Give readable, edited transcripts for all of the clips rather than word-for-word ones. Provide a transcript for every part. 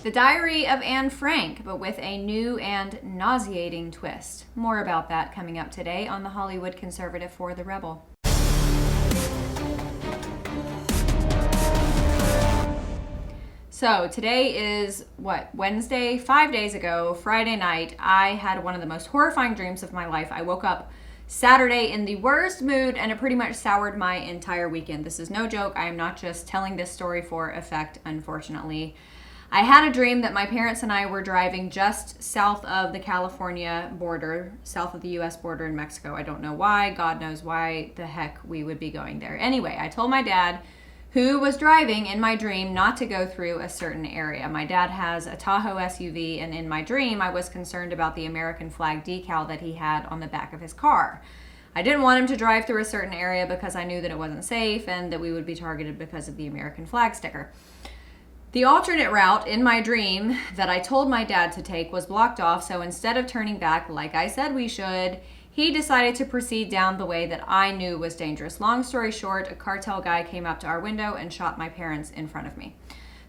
The Diary of Anne Frank, but with a new and nauseating twist. More about that coming up today on The Hollywood Conservative for the Rebel. So today is Wednesday? 5 days ago, Friday night, I had one of the most horrifying dreams of my life. I woke up Saturday in the worst mood, and it pretty much soured my entire weekend. This is no joke. I am not just telling this story for effect, unfortunately. I had a dream that my parents and I were driving just south of the California border, south of the U.S. border in Mexico. I don't know why. God knows why the heck we would be going there. Anyway, I told my dad, who was driving in my dream, not to go through a certain area. My dad has a Tahoe SUV, and in my dream, I was concerned about the American flag decal that he had on the back of his car. I didn't want him to drive through a certain area because I knew that it wasn't safe and that we would be targeted because of the American flag sticker. The alternate route in my dream that I told my dad to take was blocked off, so instead of turning back like I said we should, he decided to proceed down the way that I knew was dangerous. Long story short, a cartel guy came up to our window and shot my parents in front of me.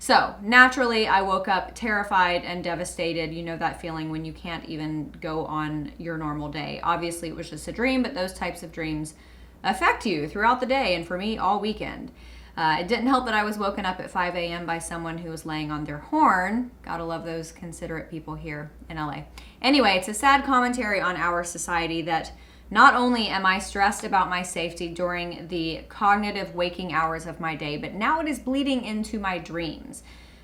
So naturally, I woke up terrified and devastated. You know that feeling when you can't even go on your normal day. Obviously, it was just a dream, but those types of dreams affect you throughout the day, and for me, all weekend. It didn't help that I was woken up at 5 a.m. by someone who was laying on their horn. Gotta love those considerate people here in LA. Anyway, it's a sad commentary on our society that not only am I stressed about my safety during the cognitive waking hours of my day, but now it is bleeding into my dreams.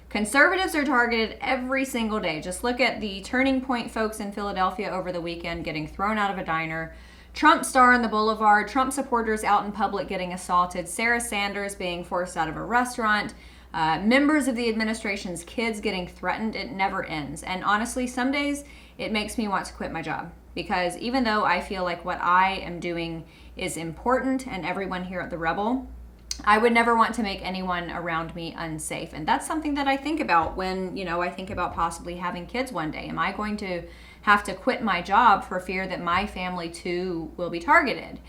Conservatives are targeted every single day. Just look at the Turning Point folks in Philadelphia over the weekend getting thrown out of a diner. Trump star on the boulevard, Trump supporters out in public getting assaulted, Sarah Sanders being forced out of a restaurant, members of the administration's kids getting threatened. It never ends. And honestly, some days it makes me want to quit my job, because even though I feel like what I am doing is important and everyone here at the Rebel, I would never want to make anyone around me unsafe. And that's something that I think about when, I think about possibly having kids one day. Am I going to have to quit my job for fear that my family too will be targeted?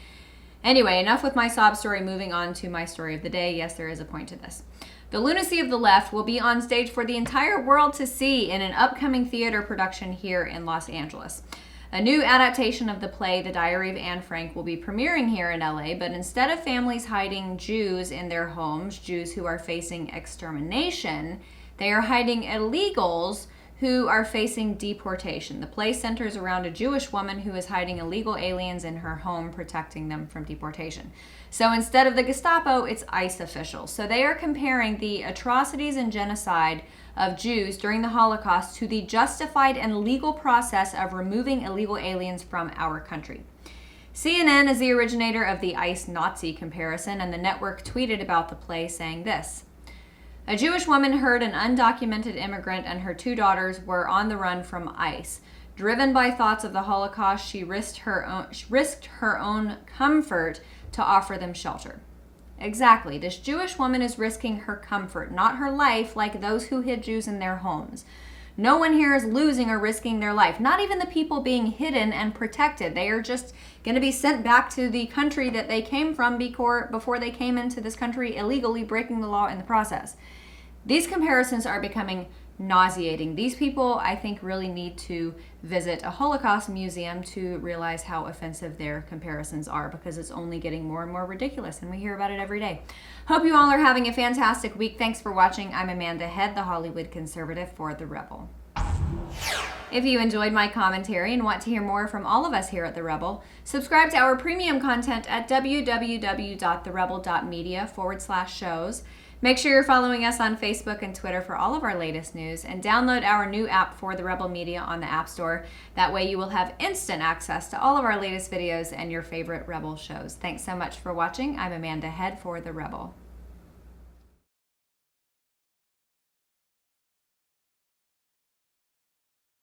Anyway, enough with my sob story. Moving on to my story of the day. Yes, there is a point to this. The lunacy of the left will be on stage for the entire world to see in an upcoming theater production here in Los Angeles. A new adaptation of the play, The Diary of Anne Frank, will be premiering here in LA, but instead of families hiding Jews in their homes, Jews who are facing extermination, they are hiding illegals who are facing deportation. The play centers around a Jewish woman who is hiding illegal aliens in her home, protecting them from deportation. So instead of the Gestapo, it's ICE officials. So they are comparing the atrocities and genocide of Jews during the Holocaust to the justified and legal process of removing illegal aliens from our country. CNN is the originator of the ICE Nazi comparison, and the network tweeted about the play saying this: "A Jewish woman heard an undocumented immigrant and her two daughters were on the run from ICE. Driven by thoughts of the Holocaust, she risked her own comfort to offer them shelter." Exactly. This Jewish woman is risking her comfort, not her life, like those who hid Jews in their homes. No one here is losing or risking their life, not even the people being hidden and protected. They are just going to be sent back to the country that they came from before they came into this country illegally, breaking the law in the process. These comparisons are becoming nauseating. These people, I think, really need to visit a Holocaust museum to realize how offensive their comparisons are, because it's only getting more and more ridiculous, and we hear about it every day. Hope you all are having a fantastic week. Thanks for watching. I'm Amanda Head, the Hollywood Conservative for the Rebel. If you enjoyed my commentary and want to hear more from all of us here at The Rebel, subscribe to our premium content at www.therebel.media/shows. Make sure you're following us on Facebook and Twitter for all of our latest news, and download our new app for the Rebel Media on the App Store. That way you will have instant access to all of our latest videos and your favorite Rebel shows. Thanks so much for watching. I'm Amanda Head for the Rebel.